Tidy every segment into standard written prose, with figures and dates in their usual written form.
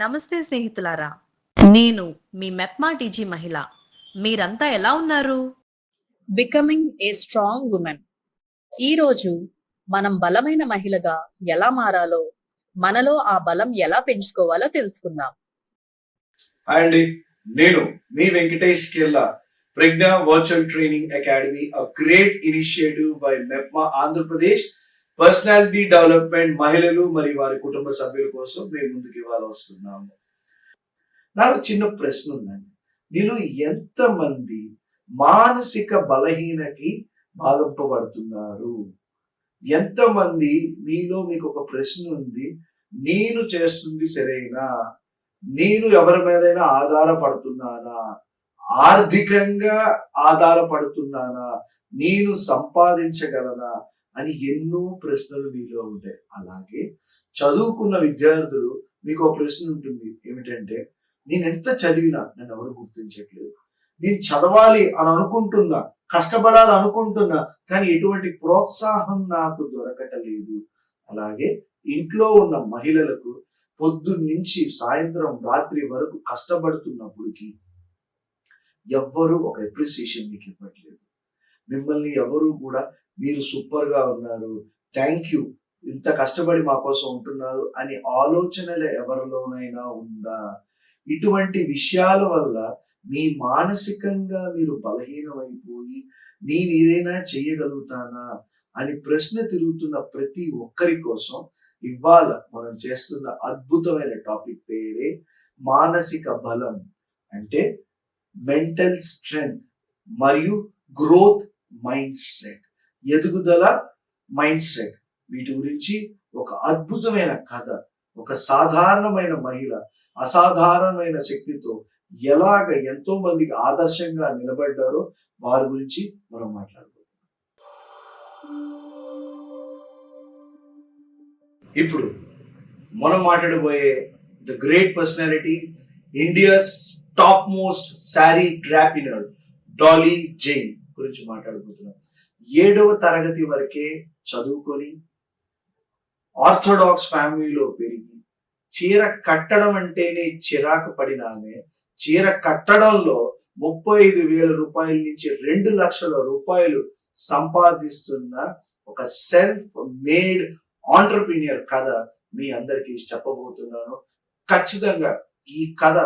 నమస్తే స్నేహితులారా, నేను మీ మెప్మా టీజీ మహిళ. మీరంతా ఎలా ఉన్నారు? Becoming a strong women. ఈరోజు మనం బలమైన మహిళగా ఎలా మారాలో, మనలో ఆ బలం ఎలా పెంచుకోవాలో తెలుసుకుందాం. హాయ్ అండి, నేను మీ Venkatesh Kella, Pragna virtual training academy, a great initiative by MEPMA Andhra Pradesh. Personality development, మహిళలు మరియు వారి కుటుంబ సభ్యుల కోసం మేము ముందుకు ఇవ్వాలి వస్తున్నాము. నాకు చిన్న ప్రశ్న ఉందండి. మీరు ఎంతమంది మానసిక బలహీనకి బాధింపబడుతున్నారు? ఎంతమంది మీలో మీకు ఒక ప్రశ్న ఉంది, నేను చేస్తుంది సరేనా, నేను ఎవరి మీదైనా ఆధారపడుతున్నానా, ఆర్థికంగా ఆధారపడుతున్నానా, నేను సంపాదించగలనా అని ఎన్నో ప్రశ్నలు మీలో ఉంటాయి. అలాగే చదువుకున్న విద్యార్థులు మీకు ఒక ప్రశ్న ఉంటుంది, ఏమిటంటే నేను ఎంత చదివినా నన్ను ఎవరు గుర్తించట్లేదు, నేను చదవాలి అని అనుకుంటున్నా, కష్టపడాలి అనుకుంటున్నా, కానీ ఎటువంటి ప్రోత్సాహం నాకు దొరకటలేదు. అలాగే ఇంట్లో ఉన్న మహిళలకు పొద్దున్నుంచి సాయంత్రం రాత్రి వరకు కష్టపడుతున్నప్పటికీ ఎవ్వరూ ఒక అప్రిసియేషన్ మీకు ఇవ్వట్లేదు. మిమ్మల్ని ఎవరు కూడా మీరు సూపర్ గా ఉన్నారు, థ్యాంక్ యూ, ఇంత కష్టపడి మా కోసం ఉంటున్నారు అని ఆలోచనలు ఎవరిలోనైనా ఉందా? ఇటువంటి విషయాల వల్ల మీ మానసికంగా మీరు బలహీనమైపోయి నేను ఏదైనా చేయగలుగుతానా అని ప్రశ్న తిరుగుతున్న ప్రతి ఒక్కరి కోసం ఇవాళ మనం చేస్తున్న అద్భుతమైన టాపిక్ పేరే మానసిక బలం, అంటే మెంటల్ స్ట్రెంగ్త్ మరియు గ్రోత్ మైండ్ సెట్, ఎదుగుదల మైండ్ సెట్. వీటి గురించి ఒక అద్భుతమైన కథ, ఒక సాధారణమైన మహిళ అసాధారణమైన శక్తితో ఎలాగ ఎంతో మందికి ఆదర్శంగా నిలబడ్డారో వారి గురించి మనం మాట్లాడుకుందాం. ఇప్పుడు మనం మాట్లాడబోయే the great personality, India's top most sari draper Dolly Jain గురించి మాట్లాడబోతున్నాం. 7వ తరగతి వరకే చదువుకొని ఆర్థోడాక్స్ ఫ్యామిలీలో పెరిగి చీర కట్టడం అంటేనే చిరాకు పడిన ఆమె చీర కట్టడంలో 35,000 రూపాయల నుంచి 2 లక్షల రూపాయలు సంపాదిస్తున్న ఒక సెల్ఫ్ మేడ్ ఆంటర్‌ప్రెన్యూర్ కథ మీ అందరికీ చెప్పబోతున్నాను. ఖచ్చితంగా ఈ కథ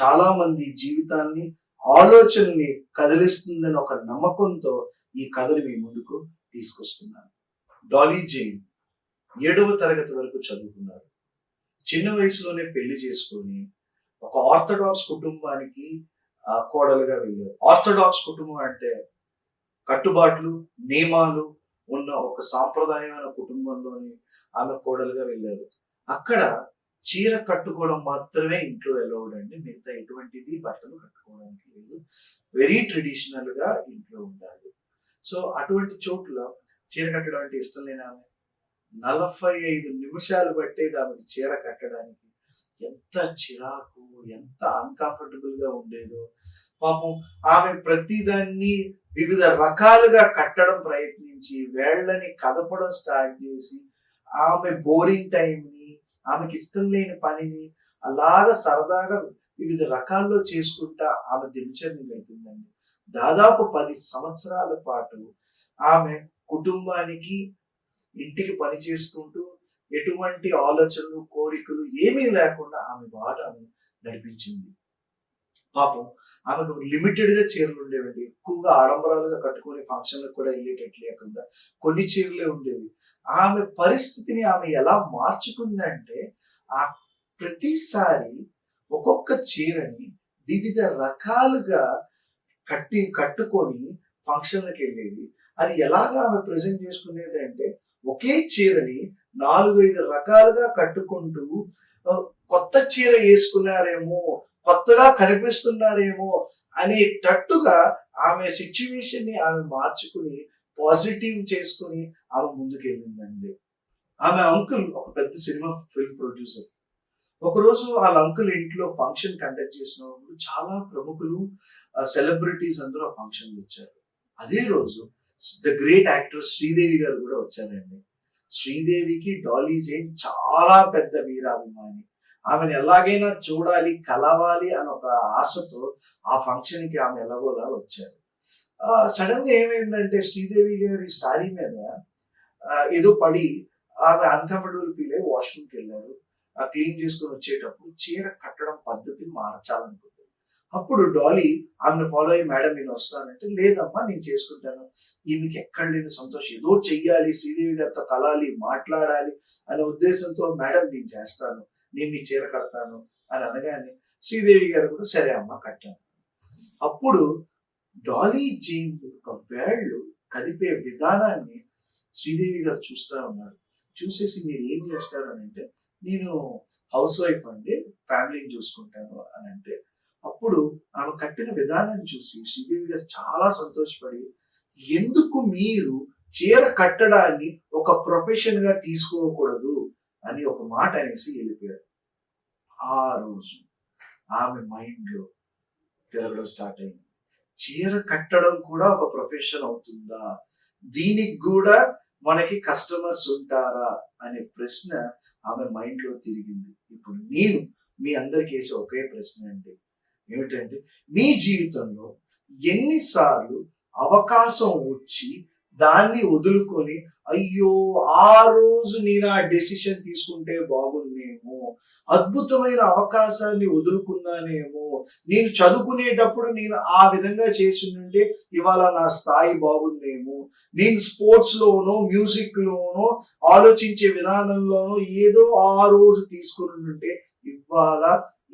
చాలా మంది జీవితాన్ని, ఆలోచనల్ని కదిలిస్తుందని ఒక నమ్మకంతో ఈ కథని మీ ముందుకు తీసుకొస్తున్నాను. డాలీ జైన్ 7వ తరగతి వరకు చదువుకున్నారు. చిన్న వయసులోనే పెళ్లి చేసుకొని ఒక ఆర్థోడాక్స్ కుటుంబానికి కోడలుగా వెళ్ళారు. ఆర్థోడాక్స్ కుటుంబం అంటే కట్టుబాట్లు, నియమాలు ఉన్న ఒక సాంప్రదాయమైన కుటుంబంలోని ఆమె కోడలుగా వెళ్ళారు. అక్కడ చీర కట్టుకోవడం మాత్రమే ఇంట్లో అలౌడ్ అండి, మిగతా ఎటువంటిది బట్టలు కట్టుకోవడానికి లేదు. వెరీ ట్రెడిషనల్ గా ఇంట్లో ఉండాలి. సో అటువంటి చోట్ల చీర కట్టడం అంటే ఇష్టం లేని ఆమె 45 నిమిషాలు పట్టేది ఆమెకి చీర కట్టడానికి. ఎంత చిరాకు, ఎంత అన్కంఫర్టబుల్ గా ఉండేదో. పాపం ఆమె ప్రతిదాన్ని వివిధ రకాలుగా కట్టడం ప్రయత్నించి వేళ్ళని కదపడం స్టార్ట్ చేసి ఆమె బోరింగ్ టైంని, ఆమెకి ఇష్టం లేని పనిని అలాగా సరదాగా వివిధ రకాల్లో చేసుకుంటా ఆమె దినచర్య గడిపిందండి. దాదాపు 10 సంవత్సరాల పాటు ఆమె కుటుంబానికి, ఇంటికి పని చేసుకుంటూ ఎటువంటి ఆలోచనలు, కోరికలు ఏమీ లేకుండా ఆమె బాట నడిపించింది. పాపం ఆమెకు లిమిటెడ్ గా చీరలు ఉండేవండి. ఎక్కువగా ఆడంబరాలుగా కట్టుకునే ఫంక్షన్లకు కూడా వెళ్ళేటట్లు లేకుండా కొన్ని చీరలే ఉండేవి. ఆమె పరిస్థితిని ఆమె ఎలా మార్చుకుందంటే, ఆ ప్రతిసారి ఒక్కొక్క చీరని వివిధ రకాలుగా కట్టుకొని ఫంక్షన్లకు వెళ్ళేది. అది ఎలాగా ఆమె ప్రజెంట్ చేసుకునేది అంటే, ఒకే చీరని 4-5 రకాలుగా కట్టుకుంటూ కొత్త చీర వేసుకున్నారేమో, కొత్తగా కనిపిస్తున్నారేమో అనేటట్టుగా ఆమె సిచ్యువేషన్ ని ఆమె మార్చుకుని పాజిటివ్ చేసుకుని ఆమె ముందుకెళ్ళిందండి. ఆమె అంకుల్ ఒక పెద్ద సినిమా ఫిల్మ్ ప్రొడ్యూసర్. ఒకరోజు వాళ్ళ అంకుల్ ఇంట్లో ఫంక్షన్ కండక్ట్ చేసినప్పుడు చాలా ప్రముఖులు, సెలబ్రిటీస్ అందరూ ఆ ఫంక్షన్ వచ్చారు. అదే రోజు ద గ్రేట్ యాక్టర్ శ్రీదేవి గారు కూడా వచ్చారండి. శ్రీదేవికి డాలీ జైన్ చాలా పెద్ద వీరాభిమాని. ఆమెను ఎలాగైనా చూడాలి, కలవాలి అని ఒక ఆశతో ఆ ఫంక్షన్ కి ఆమె ఎలాగోలా వచ్చారు. సడన్ గా ఏమైందంటే శ్రీదేవి గారి శారీ మీద ఏదో పడి ఆమె అన్కంఫర్టబుల్ ఫీల్ అయ్యి వాష్రూమ్కి వెళ్ళారు. క్లీన్ చేసుకుని వచ్చేటప్పుడు చీర కట్టడం పద్ధతి మార్చాలనుకుంది. అప్పుడు డాలీ ఆమెను ఫాలో అయ్యి, మేడం నేను వస్తానంటే, లేదమ్మా నేను చేసుకుంటాను, ఈమెకి ఎక్కడ లేని సంతోషం, ఏదో చెయ్యాలి, శ్రీదేవి గారితో కలాలి, మాట్లాడాలి అనే ఉద్దేశంతో, మేడం నేను చేస్తాను, నేను నీ చీర కడతాను అని అనగానే శ్రీదేవి గారు కూడా సరే అమ్మా కట్టాను. అప్పుడు డాలీ జైన్ ఒక వేళ్ళు కదిపే విధానాన్ని శ్రీదేవి గారు చూస్తూ ఉన్నారు. చూసేసి మీరు ఏం చేస్తారు అని అంటే, నేను హౌస్ వైఫ్ అండి, ఫ్యామిలీని చూసుకుంటాను అని అంటే, అప్పుడు ఆమె కట్టిన విధానాన్ని చూసి శ్రీదేవి గారు చాలా సంతోషపడి, ఎందుకు మీరు చీర కట్టడాన్ని ఒక ప్రొఫెషన్ గా తీసుకోకూడదు అని ఒక మాట అనేసి వెళ్ళిపోయారు. ఆ రోజు ఆమె మైండ్ లో తిరగడం స్టార్ట్ అయింది. చీర కట్టడం కూడా ఒక ప్రొఫెషన్ అవుతుందా, దీనికి కూడా మనకి కస్టమర్స్ ఉంటారా అనే ప్రశ్న ఆమె మైండ్ లో తిరిగింది. ఇప్పుడు నేను మీ అందరికి వేసే ఒకే ప్రశ్న అండి, ఏమిటంటే మీ జీవితంలో ఎన్నిసార్లు అవకాశం వచ్చి దాన్ని వదులుకొని, అయ్యో ఆ రోజు నేను ఆ డెసిషన్ తీసుకుంటే బాగుండేమో, అద్భుతమైన అవకాశాన్ని వదులుకున్నానేమో, నేను చదువుకునేటప్పుడు నేను ఆ విధంగా చేసిందంటే ఇవాళ నా స్థాయి బాగుండేమో, నేను స్పోర్ట్స్ లోనో మ్యూజిక్ లోనో ఆలోచించే విధానంలోనో ఏదో ఆ రోజు తీసుకుని ఉంటే ఇవాళ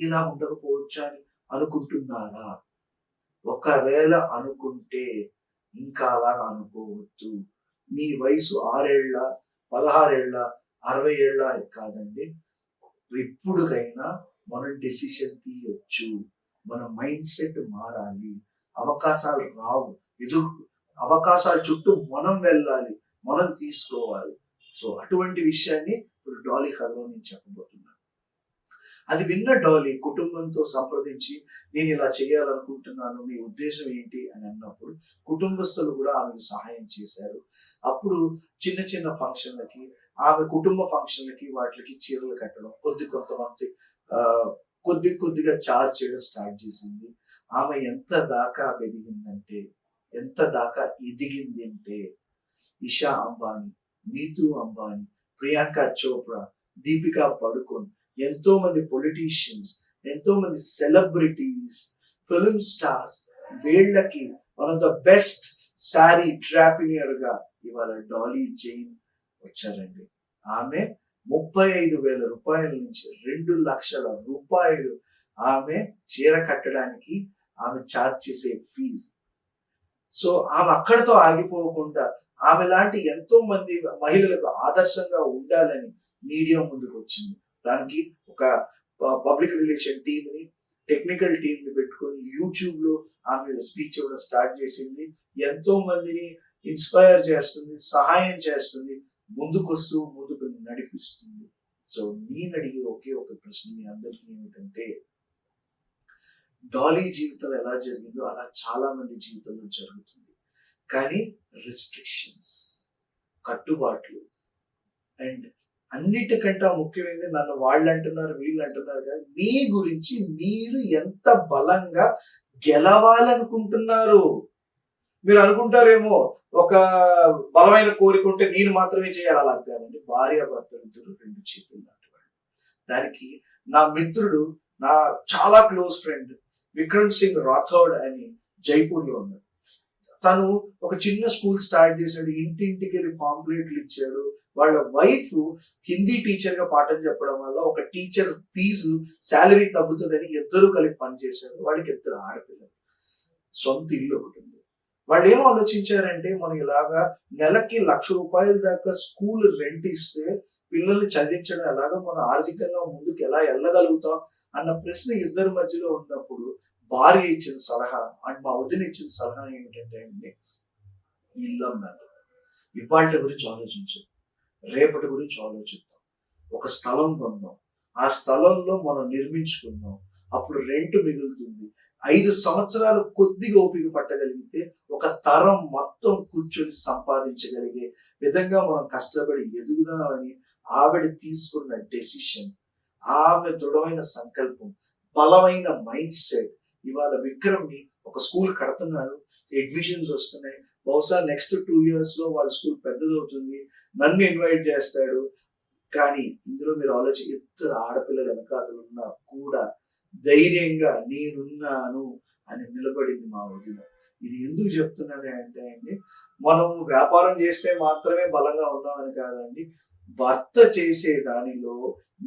ఇలా ఉండకపోవచ్చు అని అనుకుంటున్నారా? ఒకవేళ అనుకుంటే ఇంకా అలాగా అనుకోవద్దు. మీ వయసు 6 ఏళ్ళ, 16 ఏళ్ళ, 60 ఏళ్ళ కాదండి. ఎప్పుడుకైనా మనం డెసిషన్ తీయొచ్చు. మన మైండ్ సెట్ మారాలి. అవకాశాలు రావు, అవకాశాల చుట్టూ మనం వెళ్ళాలి, మనం తీసుకోవాలి. సో అటువంటి విషయాన్ని ఇప్పుడు డాలీ కథలో నేను చెప్పబోతున్నాను. అది విన్న డాలీ కుటుంబంతో సంప్రదించి, నేను ఇలా చేయాలనుకుంటున్నాను, మీ ఉద్దేశం ఏంటి అని అన్నప్పుడు కుటుంబస్తులు కూడా ఆమెకు సహాయం చేశారు. అప్పుడు చిన్న చిన్న ఫంక్షన్లకి, ఆమె కుటుంబ ఫంక్షన్లకి వాటికి చీరలు కట్టడం, కొంతమంది కొద్దిగా చార్జ్ చేయడం స్టార్ట్ చేసింది. ఆమె ఎంత దాకా ఎదిగింది అంటే ఇషా అంబానీ, నీతూ అంబానీ, ప్రియాంక చోప్రా, దీపికా పడుకోన్, ఎంతో మంది పొలిటీషియన్స్, ఎంతో మంది సెలబ్రిటీస్, ఫిల్మ్ స్టార్స్, వీళ్ళకి one of the best sari draper గా ఇవాళ డాలీ జైన్ వచ్చారండి. ఆమె 35,000 రూపాయల నుంచి 2 లక్షల రూపాయలు ఆమె చీర కట్టడానికి ఆమె ఛార్జ్ చేసే ఫీజు. సో ఆమె అక్కడితో ఆగిపోకుండా ఆమె లాంటి ఎంతో మంది మహిళలకు ఆదర్శంగా ఉండాలని మీడియా ముందుకు వచ్చింది. దానికి ఒక పబ్లిక్ రిలేషన్ టీమ్ ని, టెక్నికల్ టీమ్ ని పెట్టుకొని యూట్యూబ్ లో ఆమె స్పీచ్ ఇవ్వడం స్టార్ట్ చేసింది. ఎంతో మందిని ఇన్స్పైర్ చేస్తుంది, సహాయం చేస్తుంది, ముందుకు నడిపిస్తుంది. సో నేను అడిగే ఒకే ఒక ప్రశ్న మీ అందరికీ ఏమిటంటే, డాలీ జీవితం ఎలా జరిగిందో అలా చాలా మంది జీవితంలో జరుగుతుంది. కానీ రెస్ట్రిక్షన్స్, కట్టుబాట్లు, అండ్ అన్నిటికంటే ముఖ్యమైనది, నన్ను వాళ్ళు అంటున్నారు వీళ్ళు అంటున్నారు కానీ మీ గురించి మీరు ఎంత బలంగా గెలవాలనుకుంటున్నారు. మీరు అనుకుంటారేమో ఒక బలమైన కోరిక ఉంటే నేను మాత్రమే చేయాలి, అలా కాదండి. భార్యాభర్తలు ఇద్దరు 2 చేతులు లాంటి వాళ్ళు. దానికి నా మిత్రుడు, నా చాలా క్లోజ్ ఫ్రెండ్ విక్రమ్ సింగ్ రాథోడ్ అని జైపూర్ లో ఉన్నాడు. తను ఒక చిన్న స్కూల్ స్టార్ట్ చేశాడు, ఇంటింటికి పాంప్లెట్లు ఇచ్చాడు. వాళ్ళ వైఫ్ హిందీ టీచర్ గా పాఠం చెప్పడం వల్ల ఒక టీచర్ ఫీజు శాలరీ తగ్గుతుందని ఇద్దరు కలిపి పనిచేశారు. వాళ్ళకి 2 ఆడపిల్లలు, సొంత ఇల్లు ఒకటి ఉంది. వాళ్ళు ఏం ఆలోచించారంటే, మనం ఇలాగా నెలకి 1,00,000 రూపాయల దాకా స్కూల్ రెంట్ ఇస్తే పిల్లల్ని చదివించడం ఎలాగా, మనం ఆర్థికంగా ముందుకు ఎలా వెళ్ళగలుగుతాం అన్న ప్రశ్న ఇద్దరి మధ్యలో ఉన్నప్పుడు భార్య ఇచ్చిన సలహా అండ్ మా వదిన ఇచ్చిన సలహా ఏమిటంటే అండి, ఇల్లు అన్నారు, ఇవాళ గురించి ఆలోచించు, రేపటి గురించి ఆలోచిద్దాం, ఒక స్థలం కొందాం, ఆ స్థలంలో మనం నిర్మించుకుందాం, అప్పుడు రెంట్ మిగులుతుంది, 5 సంవత్సరాలు కొద్దిగా ఓపిక పట్టగలిగితే ఒక తరం మొత్తం కూర్చొని సంపాదించగలిగే విధంగా మనం కష్టపడి ఎదుగుదామని ఆవిడ తీసుకున్న డెసిషన్. ఆమె దృఢమైన సంకల్పం, బలమైన మైండ్ సెట్. ఇవాళ విక్రమ్ని ఒక స్కూల్ కడుతున్నాడు, అడ్మిషన్స్ వస్తున్నాయి. బహుశా నెక్స్ట్ 2 years లో వాళ్ళ స్కూల్ పెద్దదవుతుంది, నన్ను ఇన్వైట్ చేస్తాడు. కానీ ఇందులో మీరు ఆలోచించి, ఇద్దరు ఆడపిల్లలు వెనకాతలున్నా కూడా ధైర్యంగా నేనున్నాను అని నిలబడింది మా వదిన. ఇది ఎందుకు చెప్తున్నాను అంటే అండి, మనం వ్యాపారం చేస్తే మాత్రమే బలంగా ఉన్నామని కాదండి. భర్త చేసే దానిలో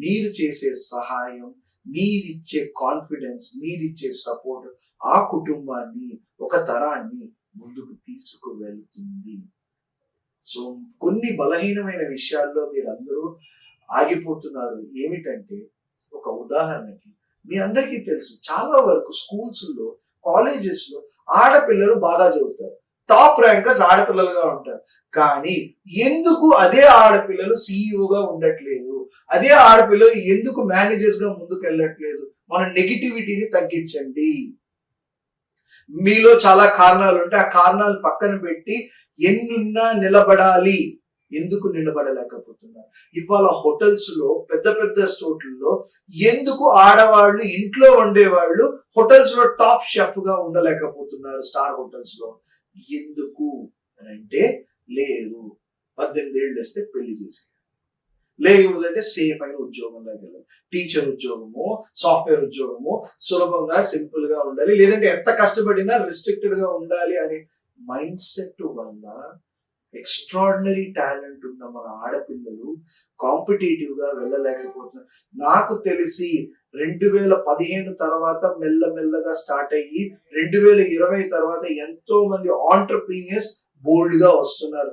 మీరు చేసే సహాయం, మీరిచ్చే కాన్ఫిడెన్స్, మీరిచ్చే సపోర్ట్ ఆ కుటుంబాన్ని, ఒక తరాన్ని ముందుకు తీసుకువెళ్తుంది. సో కొన్ని బలహీనమైన విషయాల్లో మీరందరూ ఆగిపోతున్నారు. ఏమిటంటే, ఒక ఉదాహరణకి మీ అందరికీ తెలుసు, చాలా వరకు స్కూల్స్ లో, కాలేజెస్ లో ఆడపిల్లలు బాగా చదువుతారు, టాప్ ర్యాంకర్స్ ఆడపిల్లలుగా ఉంటారు. కానీ ఎందుకు అదే ఆడపిల్లలు సిఇఓగా ఉండట్లేదు, అదే ఆడపిల్లలు ఎందుకు మేనేజర్స్ గా ముందుకు వెళ్ళట్లేదు? మన నెగిటివిటీని తగ్గించండి. మీలో చాలా కారణాలు ఉంటాయి, ఆ కారణాలు పక్కన పెట్టి ఎన్నున్నా నిలబడాలి. ఎందుకు నిలబడలేకపోతున్నారు? ఇవాళ హోటల్స్ లో, పెద్ద పెద్ద స్టోర్లలో ఎందుకు ఆడవాళ్ళు, ఇంట్లో ఉండేవాళ్ళు హోటల్స్ లో టాప్ షెఫ్ గా ఉండలేకపోతున్నారు? స్టార్ హోటల్స్ లో ఎందుకు అని అంటే, లేదు 18 ఏళ్ళు వస్తే పెళ్లి చేసి, లేకపోతే సేఫ్ అయిన ఉద్యోగంలోకి వెళ్ళాలి. టీచర్ ఉద్యోగము, సాఫ్ట్వేర్ ఉద్యోగము, సులభంగా సింపుల్ గా ఉండాలి, లేదంటే ఎంత కష్టపడినా రిస్ట్రిక్టెడ్ గా ఉండాలి అనే మైండ్ సెట్ వల్ల ఎక్స్ట్రాడినరీ టాలెంట్ ఉన్న మన ఆడపిల్లలు కాంపిటేటివ్ గా వెళ్ళలేకపోతున్నారు. నాకు తెలిసి 2015 తర్వాత మెల్లమెల్లగా స్టార్ట్ అయ్యి 2020 తర్వాత ఎంతో మంది ఆంటర్‌ప్రీనియర్స్ బోల్డ్ గా వస్తున్నారు.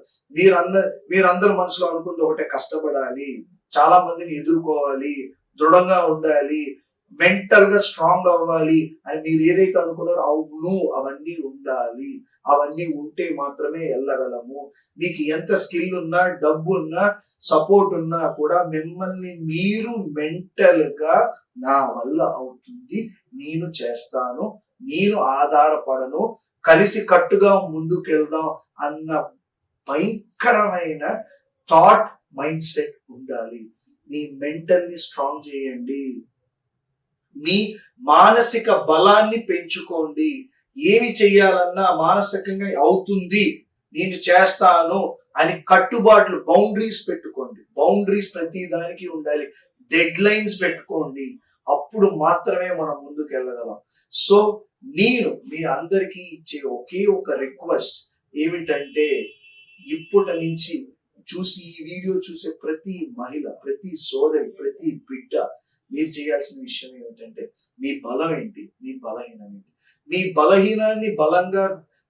మీరందరూ మనసులో అనుకుంది ఒకటే, కష్టపడాలి, చాలా మందిని ఎదుర్కోవాలి, దృఢంగా ఉండాలి, మెంటల్ గా స్ట్రాంగ్ అవ్వాలి అని మీరు ఏదైతే అనుకున్నారో, అవును అవన్నీ ఉండాలి. అవన్నీ ఉంటే మాత్రమే వెళ్ళగలము. మీకు ఎంత స్కిల్ ఉన్నా, డబ్బు ఉన్నా, సపోర్ట్ ఉన్నా కూడా మిమ్మల్ని మీరు మెంటల్ గా నా వల్ల అవుతుంది, నేను చేస్తాను, నేను ఆధారపడను, కలిసి కట్టుగా ముందుకెళ్దాం అన్న భయంకరమైన థాట్, మైండ్ సెట్ ఉండాలి. మీ మెంటల్ ని స్ట్రాంగ్ చేయండి, మీ మానసిక బలాన్ని పెంచుకోండి. ఏమి చెయ్యాలన్నా మానసికంగా అవుతుంది, నేను చేస్తాను అని కట్టుబాట్లు, బౌండరీస్ పెట్టుకోండి. బౌండరీస్ ప్రతి దానికి ఉండాలి. డెడ్ లైన్స్ పెట్టుకోండి. అప్పుడు మాత్రమే మనం ముందుకు వెళ్ళగలం. సో నేను మీ అందరికీ ఇచ్చే ఒకే ఒక రిక్వెస్ట్ ఏమిటంటే, ఇప్పటి నుంచి ఈ వీడియో చూసే ప్రతి మహిళ, ప్రతి సోదరి, ప్రతి బిడ్డ, మీరు చేయాల్సిన విషయం ఏమిటంటే, మీ బలం ఏంటి, మీ బలహీనం ఏంటి? మీ బలహీనాన్ని బలంగా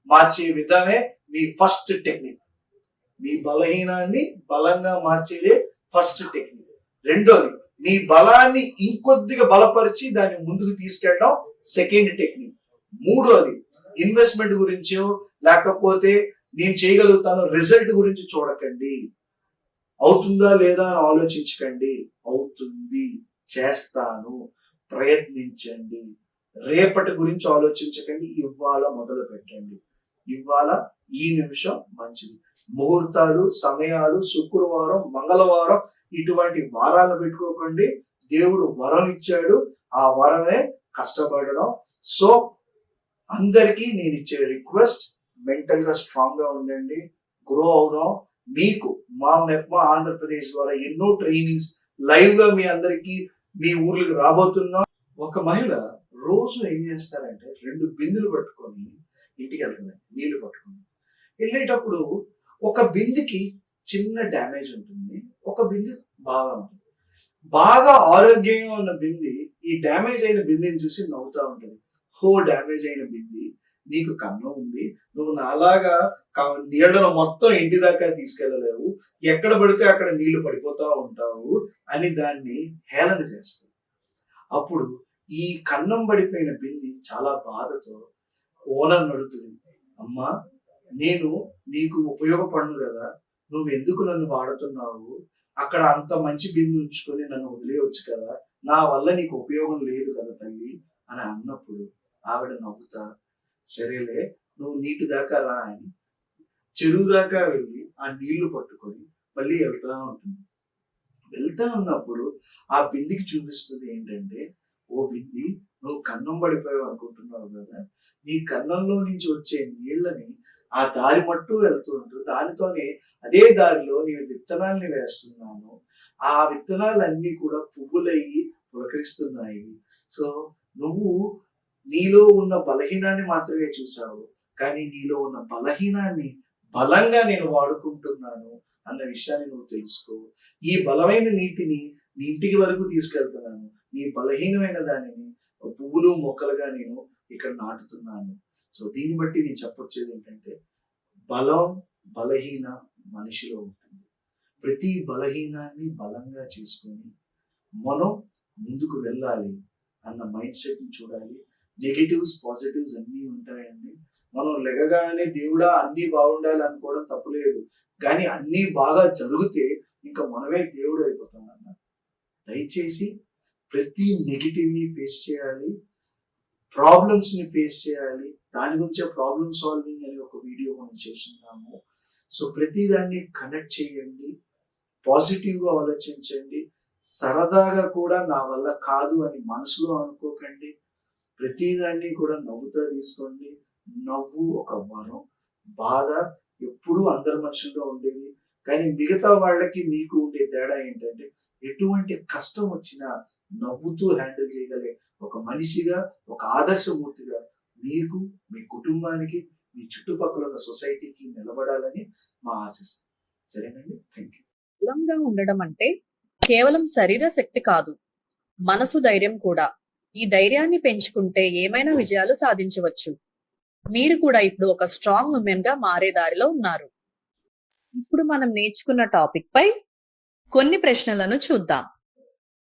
మార్చే విధమే మీ ఫస్ట్ టెక్నిక్. మీ బలహీనాన్ని బలంగా మార్చేదే ఫస్ట్ టెక్నిక్. రెండోది, మీ బలాన్ని ఇంకొద్దిగా బలపరిచి దాన్ని ముందుకు తీసుకెళ్ళడం సెకండ్ టెక్నిక్. మూడోది, ఇన్వెస్ట్మెంట్ గురించో లేకపోతే నేను చేయగలుగుతాను రిజల్ట్ గురించి చూడకండి. అవుతుందా లేదా అని ఆలోచించకండి. అవుతుంది, చేస్తాను, ప్రయత్నించండి. రేపటి గురించి ఆలోచించకండి, ఇవాళ మొదలు పెట్టండి. ఇవాళ ఈ నిమిషం మంచిది. ముహూర్తాలు, సమయాలు, శుక్రవారం, మంగళవారం ఇటువంటి వారాలు పెట్టుకోకండి. దేవుడు వరం ఇచ్చాడు, ఆ వరమే కష్టపడడం. సో అందరికీ నేను ఇచ్చే రిక్వెస్ట్, మెంటల్ గా స్ట్రాంగ్ గా ఉండండి, గ్రో అవుదాం. మీకు మా మెప్మా ఆంధ్రప్రదేశ్ ద్వారా ఎన్నో ట్రైనింగ్స్ లైవ్ గా మీ అందరికీ మీ ఊర్లకు రాబోతున్నాం. ఒక మహిళ రోజు ఏం చేస్తారంటే, 2 బిందెలు పట్టుకొని ఇంటికి వెళ్తుంది, నీళ్లు పట్టుకొని. వెళ్ళేటప్పుడు ఒక బిందెకి చిన్న డ్యామేజ్ ఉంటుంది, ఒక బిందె బాగా ఉంటుంది. బాగా ఆరోగ్యంగా ఉన్న బిందె ఈ డ్యామేజ్ అయిన బిందెని చూసి నవ్వుతా ఉంటుంది. హో, డ్యామేజ్ అయిన బిందె, నీకు కన్నం ఉంది, నువ్వు నాలాగా నీళ్లను మొత్తం ఇంటి దాకా తీసుకెళ్ళలేవు, ఎక్కడ పడితే అక్కడ నీళ్లు పడిపోతా ఉంటావు అని దాన్ని హేళన చేస్తుంది. అప్పుడు ఈ కన్నం పడిపోయిన బింది చాలా బాధతో ఓనర్ అడుగుతుంది, అమ్మా నేను నీకు ఉపయోగపడను కదా, నువ్వు ఎందుకు నన్ను వాడుతున్నావు? అక్కడ అంత మంచి బిందు ఉంచుకొని నన్ను వదిలేయవచ్చు కదా, నా వల్ల నీకు ఉపయోగం లేదు కదా తల్లి అని అన్నప్పుడు ఆవిడ నవ్వుతా, సరేలే నువ్వు నీటి దాకా రా అని చెరువు దాకా వెళ్ళి ఆ నీళ్లు పట్టుకొని మళ్ళీ వెళ్తా ఉంటుంది. వెళ్తా ఉన్నప్పుడు ఆ బిందికి చూపిస్తుంది ఏంటంటే, ఓ బింది, నువ్వు కన్నం పడిపోయావు అనుకుంటున్నావు కదా, నీ కన్నంలో నుంచి వచ్చే నీళ్ళని ఆ దారి మట్టు వెళ్తుంటూ దానితోనే అదే దారిలో నేను విత్తనాల్ని వేస్తున్నాను. ఆ విత్తనాలన్నీ కూడా పువ్వులయ్యి పులకరిస్తున్నాయి. సో నువ్వు నీలో ఉన్న బలహీనాన్ని మాత్రమే చూసావు, కానీ నీలో ఉన్న బలహీనాన్ని బలంగా నేను వాడుకుంటున్నాను అన్న విషయాన్ని నువ్వు తెలుసుకో. ఈ బలమైన నీటిని నీ ఇంటికి వరకు తీసుకెళ్తున్నాను, నీ బలహీనమైన దానిని పువ్వులు మొక్కలుగా నేను ఇక్కడ నాటుతున్నాను. సో దీన్ని బట్టి నేను చెప్పొచ్చేది ఏంటంటే, బలం బలహీన మనిషిలో ఉంటుంది. ప్రతి బలహీనాన్ని బలంగా చేసుకొని మనం ముందుకు వెళ్ళాలి అన్న మైండ్ సెట్ ని చూడాలి. నెగిటివ్స్ పాజిటివ్స్ అన్నీ ఉంటాయండి. మనం లెగగానే దేవుడా అన్ని బాగుండాలి అనుకోవడం తప్పులేదు, కానీ అన్ని బాగా జరిగితే ఇంకా మనమే దేవుడు అయిపోతాం అన్న. దయచేసి ప్రతి నెగిటివ్ ని ఫేస్ చేయాలి, ప్రాబ్లమ్స్ ని ఫేస్ చేయాలి. దాని గురించే ప్రాబ్లమ్ సాల్వింగ్ అనే ఒక వీడియో మనం చేస్తున్నాము. సో ప్రతి దాన్ని కనెక్ట్ చేయండి, పాజిటివ్ గా ఆలోచించండి. సరదాగా కూడా నా వల్ల కాదు అని మనసులో అనుకోకండి. ప్రతిదాన్ని కూడా నవ్వుతా తీసుకోండి. నవ్వు ఒక వరం. బాధ ఎప్పుడూ అందరి మనుషుల్లో ఉండేది, కానీ మిగతా వాళ్ళకి మీకు ఉండే తేడా ఏంటంటే, ఎటువంటి కష్టం వచ్చినా నవ్వుతూ హ్యాండిల్ చేయగలే ఒక మనిషిగా, ఒక ఆదర్శమూర్తిగా మీకు, మీ కుటుంబానికి, మీ చుట్టుపక్కల ఉన్న సొసైటీకి నిలబడాలని మా ఆశిస్. సరేనండి, థ్యాంక్ యూ. బలంగా ఉండడం అంటే కేవలం శరీర శక్తి కాదు, మనసు ధైర్యం కూడా. ఈ ధైర్యాన్ని పెంచుకుంటే ఏమైనా విజయాలు సాధించవచ్చు. మీరు కూడా ఇప్పుడు ఒక స్ట్రాంగ్ ఉమెన్ గా మారే దారిలో ఉన్నారు. ఇప్పుడు మనం నేర్చుకున్న టాపిక్ పై కొన్ని ప్రశ్నలను చూద్దాం.